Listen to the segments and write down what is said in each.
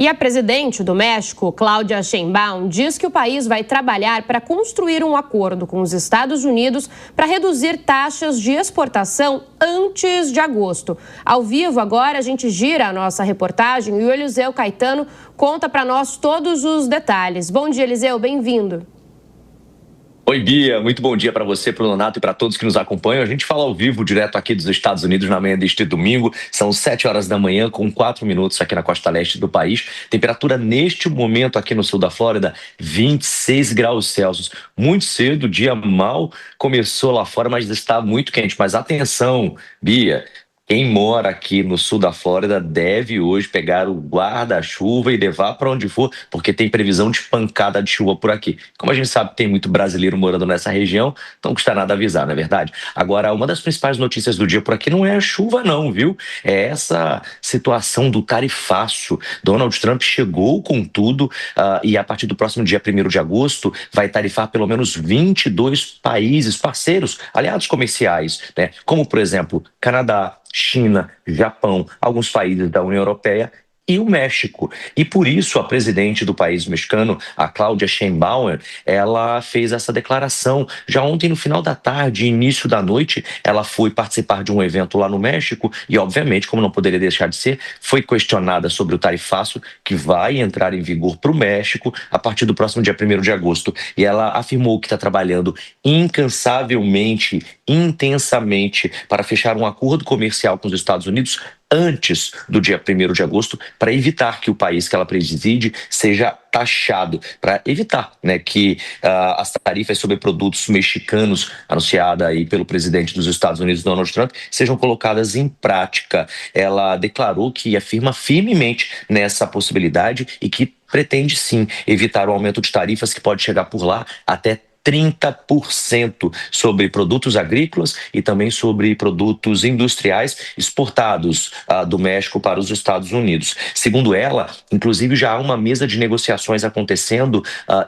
E a presidente do México, Cláudia Sheinbaum, diz que o país vai trabalhar para construir um acordo com os Estados Unidos para reduzir taxas de exportação antes de agosto. Ao vivo agora a gente gira a nossa reportagem e o Eliseu Caetano conta para nós todos os detalhes. Bom dia, Eliseu, bem-vindo. Oi, Bia. Muito bom dia para você, para o Nonato e para todos que nos acompanham. A gente fala ao vivo, direto aqui dos Estados Unidos, na manhã deste domingo. São 7 horas da manhã, com 4 minutos aqui na costa leste do país. Temperatura neste momento aqui no sul da Flórida, 26 graus Celsius. Muito cedo, o dia mal começou lá fora, mas está muito quente. Mas atenção, Bia. Quem mora aqui no sul da Flórida deve hoje pegar o guarda-chuva e levar para onde for, porque tem previsão de pancada de chuva por aqui. Como a gente sabe, tem muito brasileiro morando nessa região, então não custa nada avisar, não é verdade? Agora, uma das principais notícias do dia por aqui não é a chuva não, viu? É essa situação do tarifaço. Donald Trump chegou com tudo e a partir do próximo dia 1º de agosto vai tarifar pelo menos 22 países, parceiros, aliados comerciais, né? Como, por exemplo, Canadá, China, Japão, alguns países da União Europeia e o México. E por isso a presidente do país mexicano, a Cláudia Sheinbaum, ela fez essa declaração. Já ontem, no final da tarde, início da noite, ela foi participar de um evento lá no México e, obviamente, como não poderia deixar de ser, foi questionada sobre o tarifaço que vai entrar em vigor para o México a partir do próximo dia 1º de agosto. E ela afirmou que está trabalhando incansavelmente, intensamente, para fechar um acordo comercial com os Estados Unidos antes do dia 1º de agosto, para evitar que o país que ela preside seja taxado, para evitar, né, que as tarifas sobre produtos mexicanos, anunciada aí pelo presidente dos Estados Unidos, Donald Trump, sejam colocadas em prática. Ela declarou que afirma firmemente nessa possibilidade e que pretende sim evitar o aumento de tarifas que pode chegar por lá até 30% sobre produtos agrícolas e também sobre produtos industriais exportados do México para os Estados Unidos. Segundo ela, inclusive já há uma mesa de negociações acontecendo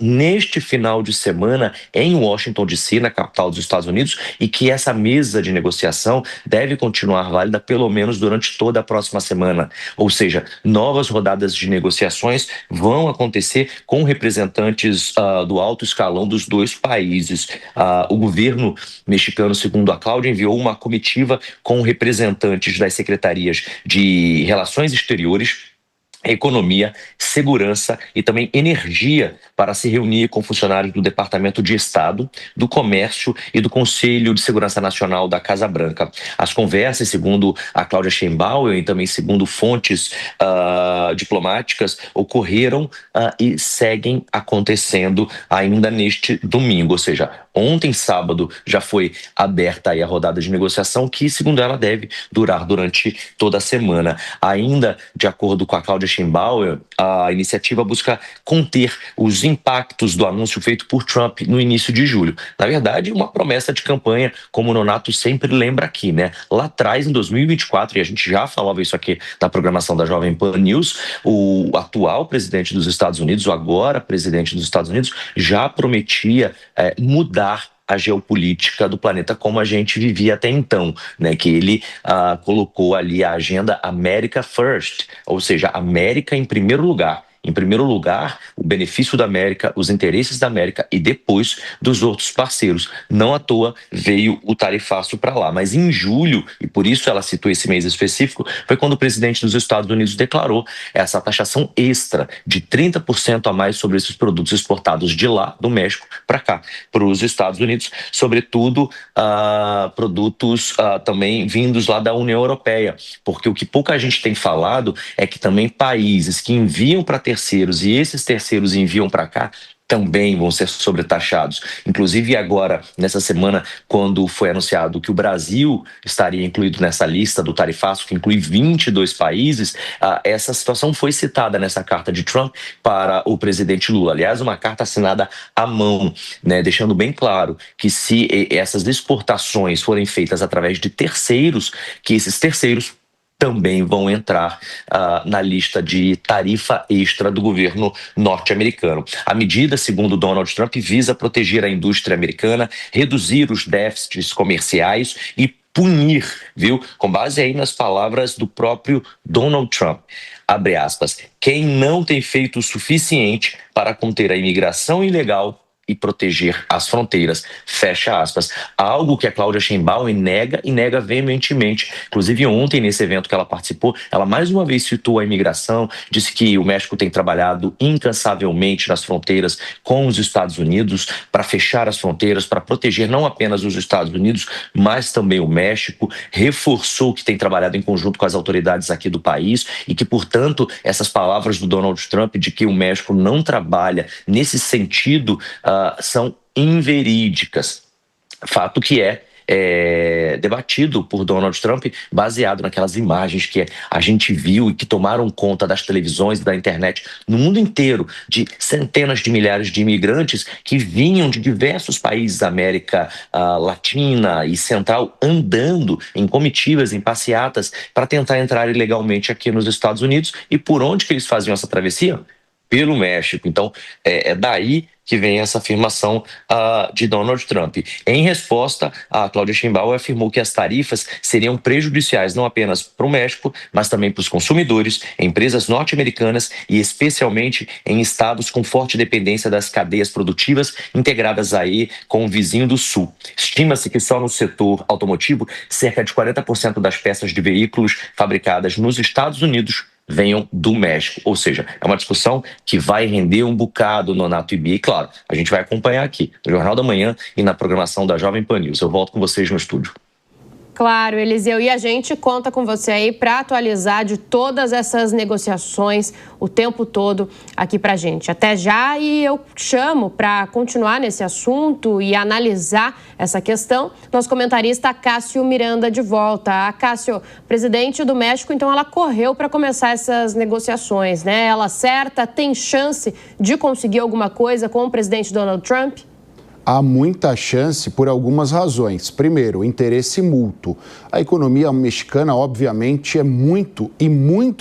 neste final de semana em Washington, D.C., na capital dos Estados Unidos, e que essa mesa de negociação deve continuar válida pelo menos durante toda a próxima semana. Ou seja, novas rodadas de negociações vão acontecer com representantes do alto escalão dos dois países. O governo mexicano, segundo a Cláudia, enviou uma comitiva com representantes das secretarias de Relações Exteriores, Economia, Segurança e também Energia para se reunir com funcionários do Departamento de Estado, do Comércio e do Conselho de Segurança Nacional da Casa Branca. As conversas, segundo a Cláudia Sheinbaum e também segundo fontes diplomáticas, ocorreram e seguem acontecendo ainda neste domingo, ou seja, ontem, sábado, já foi aberta aí a rodada de negociação que, segundo ela, deve durar durante toda a semana. Ainda, de acordo com a Cláudia Sheinbaum, a iniciativa busca conter os impactos do anúncio feito por Trump no início de julho. Na verdade, uma promessa de campanha, como o Nonato sempre lembra aqui, né? Lá atrás, em 2024, e a gente já falava isso aqui na programação da Jovem Pan News, o atual presidente dos Estados Unidos, o agora presidente dos Estados Unidos, já prometia mudar a geopolítica do planeta como a gente vivia até então, né? Que ele colocou ali a agenda America First, ou seja, América em primeiro lugar. Em primeiro lugar, o benefício da América, os interesses da América e depois dos outros parceiros. Não à toa veio o tarifaço para lá. Mas em julho, e por isso ela citou esse mês específico, foi quando o presidente dos Estados Unidos declarou essa taxação extra de 30% a mais sobre esses produtos exportados de lá, do México, para cá, para os Estados Unidos, sobretudo produtos também vindos lá da União Europeia. Porque o que pouca gente tem falado é que também países que enviam para terceiros e esses terceiros enviam para cá também vão ser sobretaxados. Inclusive agora, nessa semana, quando foi anunciado que o Brasil estaria incluído nessa lista do tarifaço, que inclui 22 países, essa situação foi citada nessa carta de Trump para o presidente Lula. Aliás, uma carta assinada à mão, né, deixando bem claro que se essas exportações forem feitas através de terceiros, que esses terceiros também vão entrar na lista de tarifa extra do governo norte-americano. A medida, segundo Donald Trump, visa proteger a indústria americana, reduzir os déficits comerciais e punir, viu? Com base aí nas palavras do próprio Donald Trump. abre aspas, quem não tem feito o suficiente para conter a imigração ilegal e proteger as fronteiras, fecha aspas. Algo que a Cláudia Sheinbaum nega e nega veementemente. Inclusive ontem, nesse evento que ela participou, ela mais uma vez citou a imigração, disse que o México tem trabalhado incansavelmente nas fronteiras com os Estados Unidos para fechar as fronteiras, para proteger não apenas os Estados Unidos, mas também o México, reforçou que tem trabalhado em conjunto com as autoridades aqui do país e que, portanto, essas palavras do Donald Trump de que o México não trabalha nesse sentido são inverídicas. Fato que é debatido por Donald Trump, baseado naquelas imagens que a gente viu e que tomaram conta das televisões e da internet no mundo inteiro, de centenas de milhares de imigrantes que vinham de diversos países da América Latina e Central, andando em comitivas, em passeatas, para tentar entrar ilegalmente aqui nos Estados Unidos. E por onde que eles faziam essa travessia? Pelo México. Então, é daí que vem essa afirmação de Donald Trump. Em resposta, a Cláudia Sheinbaum afirmou que as tarifas seriam prejudiciais não apenas para o México, mas também para os consumidores, empresas norte-americanas e especialmente em estados com forte dependência das cadeias produtivas integradas aí com o vizinho do Sul. Estima-se que só no setor automotivo, cerca de 40% das peças de veículos fabricadas nos Estados Unidos venham do México. Ou seja, é uma discussão que vai render um bocado no Nonato e Bia. E claro, a gente vai acompanhar aqui no Jornal da Manhã e na programação da Jovem Pan News. Eu volto com vocês no estúdio. Claro, Eliseu, e a gente conta com você aí para atualizar de todas essas negociações o tempo todo aqui para a gente. Até já, e eu chamo para continuar nesse assunto e analisar essa questão nosso comentarista Cássio Miranda de volta. A Cássio, presidente do México, então ela correu para começar essas negociações, né? Ela acerta, tem chance de conseguir alguma coisa com o presidente Donald Trump? Há muita chance por algumas razões. Primeiro, interesse mútuo. A economia mexicana, obviamente, é muito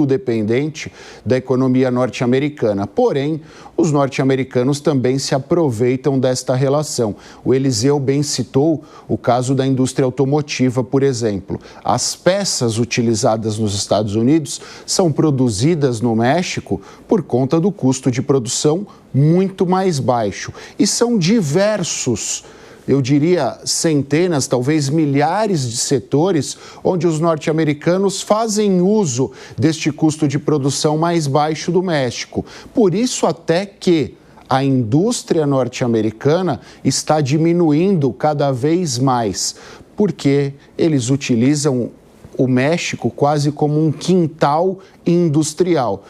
dependente da economia norte-americana. Porém, os norte-americanos também se aproveitam desta relação. O Eliseu bem citou o caso da indústria automotiva, por exemplo. As peças utilizadas nos Estados Unidos são produzidas no México por conta do custo de produção muito mais baixo. E são diversos, eu diria centenas, talvez milhares de setores onde os norte-americanos fazem uso deste custo de produção mais baixo do México. Por isso até que a indústria norte-americana está diminuindo cada vez mais, porque eles utilizam o México quase como um quintal industrial.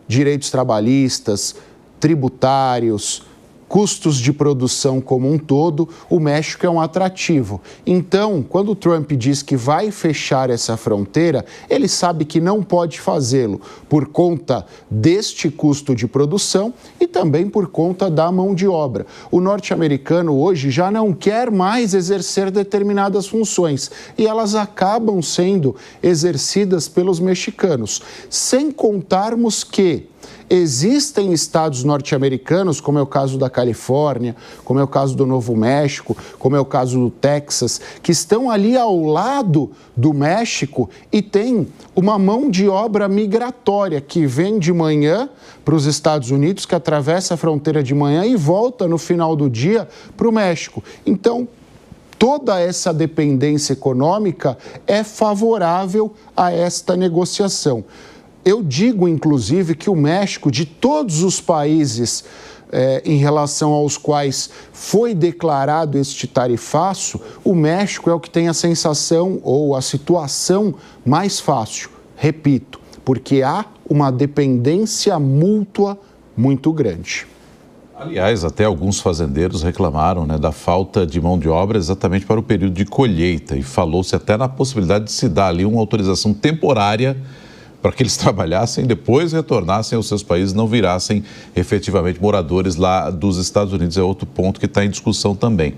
Direitos trabalhistas, tributários, custos de produção como um todo, o México é um atrativo. Então, quando o Trump diz que vai fechar essa fronteira, ele sabe que não pode fazê-lo por conta deste custo de produção e também por conta da mão de obra. O norte-americano hoje já não quer mais exercer determinadas funções e elas acabam sendo exercidas pelos mexicanos, sem contarmos que existem estados norte-americanos, como é o caso da Califórnia, como é o caso do Novo México, como é o caso do Texas, que estão ali ao lado do México e têm uma mão de obra migratória que vem de manhã para os Estados Unidos, que atravessa a fronteira de manhã e volta no final do dia para o México. Então, toda essa dependência econômica é favorável a esta negociação. Eu digo, inclusive, que o México, de todos os países em relação aos quais foi declarado este tarifaço, o México é o que tem a sensação ou a situação mais fácil. Repito, porque há uma dependência mútua muito grande. Aliás, até alguns fazendeiros reclamaram, da falta de mão de obra exatamente para o período de colheita e falou-se até na possibilidade de se dar ali uma autorização temporária para que eles trabalhassem, depois retornassem aos seus países, não virassem efetivamente moradores lá dos Estados Unidos. É outro ponto que está em discussão também.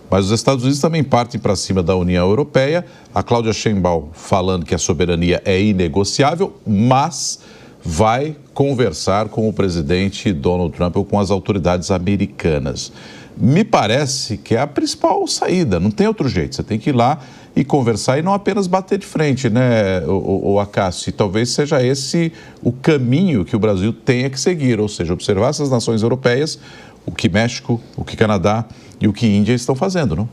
Mas os Estados Unidos também partem para cima da União Europeia. A Cláudia Sheinbaum falando que a soberania é inegociável, mas vai conversar com o presidente Donald Trump ou com as autoridades americanas. me parece que é a principal saída, não tem outro jeito. Você tem que ir lá e conversar e não apenas bater de frente, né, o Acácio? E talvez seja esse o caminho que o Brasil tenha que seguir, ou seja, observar essas nações europeias, o que México, o que Canadá e o que Índia estão fazendo, não?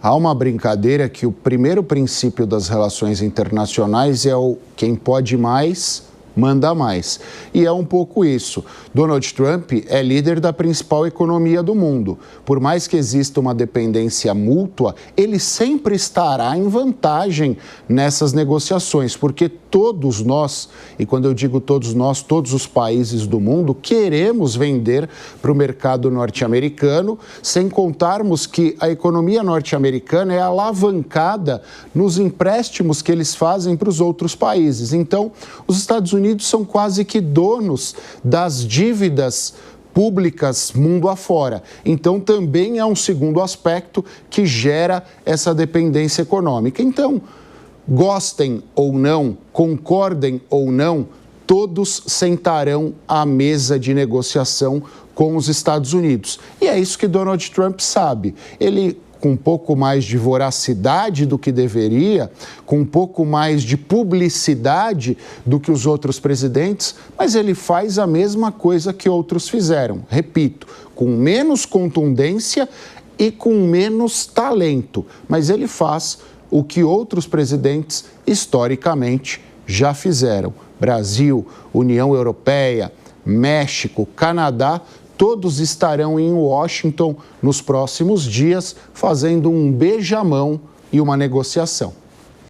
Há uma brincadeira que o primeiro princípio das relações internacionais é o quem pode mais, manda mais. E é um pouco isso. Donald Trump é líder da principal economia do mundo. Por mais que exista uma dependência mútua, ele sempre estará em vantagem nessas negociações, porque todos nós, e quando eu digo todos nós, todos os países do mundo, queremos vender para o mercado norte-americano, sem contarmos que a economia norte-americana é alavancada nos empréstimos que eles fazem para os outros países. Então, os Estados Unidos são quase que donos das dívidas públicas mundo afora. Então, também é um segundo aspecto que gera essa dependência econômica. Então, gostem ou não, concordem ou não, todos sentarão à mesa de negociação com os Estados Unidos. E é isso que Donald Trump sabe. Ele, com um pouco mais de voracidade do que deveria, com um pouco mais de publicidade do que os outros presidentes, mas ele faz a mesma coisa que outros fizeram. Repito, com menos contundência e com menos talento, mas ele faz o que outros presidentes, historicamente, já fizeram. Brasil, União Europeia, México, Canadá, todos estarão em Washington nos próximos dias fazendo um beijamão e uma negociação.